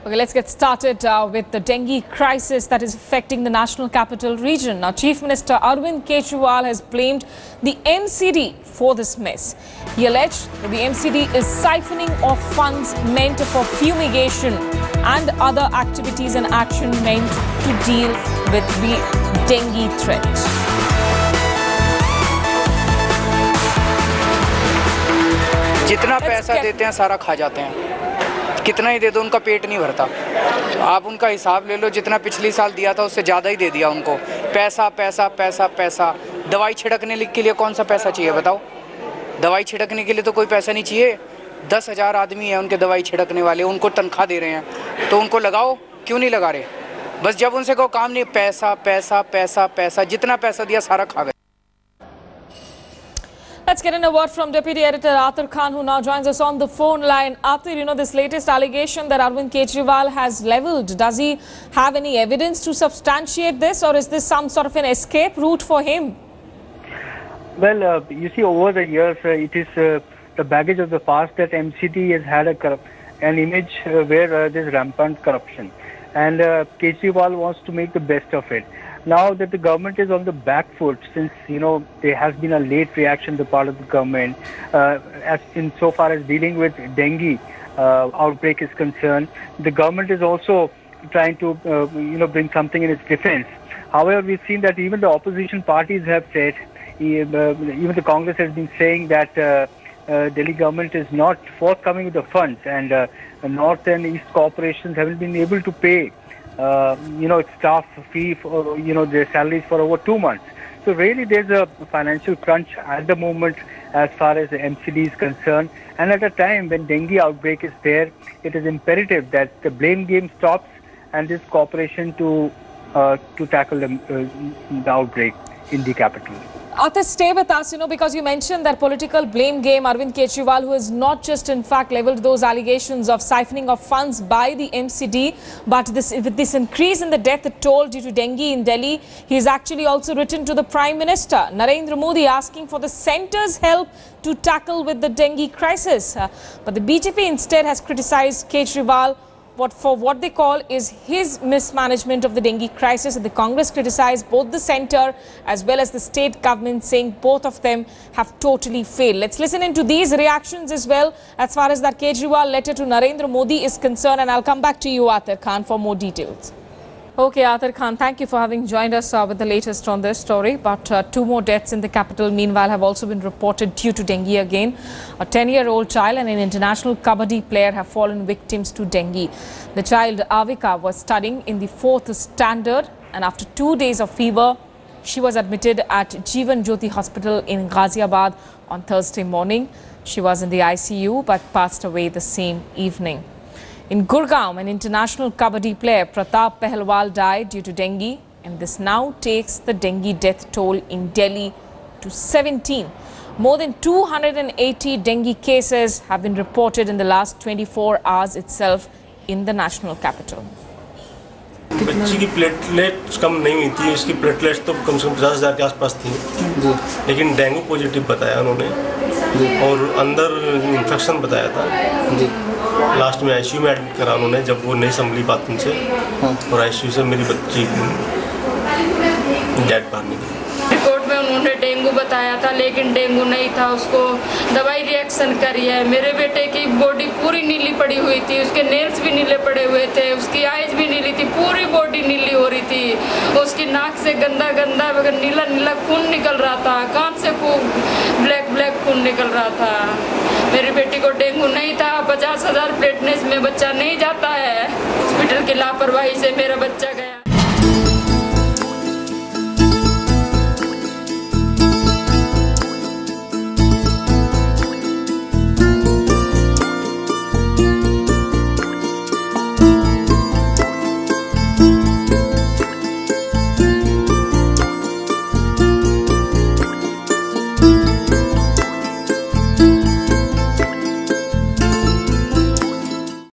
Okay, let's get started with the dengue crisis that is affecting the national capital region. Now, Chief Minister Arvind Kejriwal has blamed the MCD for this mess. He alleged that the MCD is siphoning off funds meant for fumigation and other activities and action meant to deal with the dengue threat. जितना पैसा देते हैं सारा खा जाते हैं, कितना ही दे दो उनका पेट नहीं भरता। आप उनका हिसाब ले लो, जितना पिछली साल दिया था उससे ज़्यादा ही दे दिया उनको। पैसा पैसा पैसा पैसा। दवाई छिड़कने के लिए कौन सा पैसा चाहिए बताओ? दवाई छिड़कने के लिए तो कोई पैसा नहीं चाहिए। 10,000 आदमी हैं उनके दवाई छिड़कने वाले, उनको तनख्वाह दे रहे हैं, तो उनको लगाओ, क्यों नहीं लगा रहे? बस जब उनसे कोई काम नहीं, पैसा पैसा पैसा पैसा, जितना पैसा दिया सारा खा गए। Let's get in a word from Deputy Editor Athar Khan, who now joins us on the phone line. Athar, you know, this latest allegation that Arvind Kejriwal has levelled, does he have any evidence to substantiate this, or is this some sort of an escape route for him? Well, you see, over the years, it is the baggage of the past that MCD has had an image where there's rampant corruption. And Kejriwal wants to make the best of it. Now that the government is on the back foot, since there has been a late reaction on the part of the government, as insofar as dealing with dengue outbreak is concerned, the government is also trying to bring something in its defense. However, we've seen that even the opposition parties have said, even the Congress has been saying that Delhi government is not forthcoming with the funds, and North and East corporations haven't been able to pay its staff fee for their salaries for over 2 months. So really there's a financial crunch at the moment as far as the MCD is concerned, and at a time when dengue outbreak is there, it is imperative that the blame game stops and this cooperation to tackle the outbreak in the capital. Athar, stay with us, because you mentioned that political blame game. Arvind Kejriwal, who has not just in fact levelled those allegations of siphoning of funds by the MCD, but with this increase in the death toll due to dengue in Delhi, he has actually also written to the Prime Minister, Narendra Modi, asking for the centre's help to tackle with the dengue crisis. But the BJP instead has criticised Kejriwal for what they call is his mismanagement of the dengue crisis, and the Congress criticised both the centre as well as the state government, saying both of them have totally failed. Let's listen into these reactions as well as far as that Kejriwal letter to Narendra Modi is concerned, and I'll come back to you, Athar Khan, for more details. Okay, Athar Khan, thank you for having joined us with the latest on this story. But 2 more deaths in the capital, meanwhile, have also been reported due to dengue again. A 10-year-old child and an international kabaddi player have fallen victims to dengue. The child, Avika, was studying in the 4th standard, and after 2 days of fever, she was admitted at Jeevan Jyoti Hospital in Ghaziabad on Thursday morning. She was in the ICU but passed away the same evening. In Gurgaon, an international kabaddi player, Pratap Pehlwal, died due to dengue, and this now takes the dengue death toll in Delhi to 17. More than 280 dengue cases have been reported in the last 24 hours itself in the national capital. बच्ची की platelets कम नहीं हुई थी, उसकी platelets तो कम से कम 50,000 के आसपास थी, लेकिन डेंगू पॉजिटिव बताया उन्होंने और अंदर इन्फेक्शन बताया था। लास्ट में आईसीयू में एडमिट करा उन्होंने जब वो नहीं संभली बात उनसे, और आईसीयू से मेरी बच्ची डेड बाहर निकली। रिपोर्ट में उन्होंने डेंगू बताया था, लेकिन डेंगू नहीं था, उसको दवाई रिएक्शन करी है। मेरे बेटे की बॉडी पूरी नीली पड़ी हुई थी, उसके नेल्स भी नीले पड़े हुए थे, उसकी आइज भी नीली थी, पूरी बॉडी नीली हो रही थी। उसकी नाक से गंदा गंदा नीला नीला खून निकल रहा था, कान से ब्लैक ब्लैक खून निकल रहा था। मेरी बेटी को डेंगू नहीं था। 50,000 प्लेटलेट्स में बच्चा नहीं जाता है। हॉस्पिटल की लापरवाही से मेरा बच्चा गया।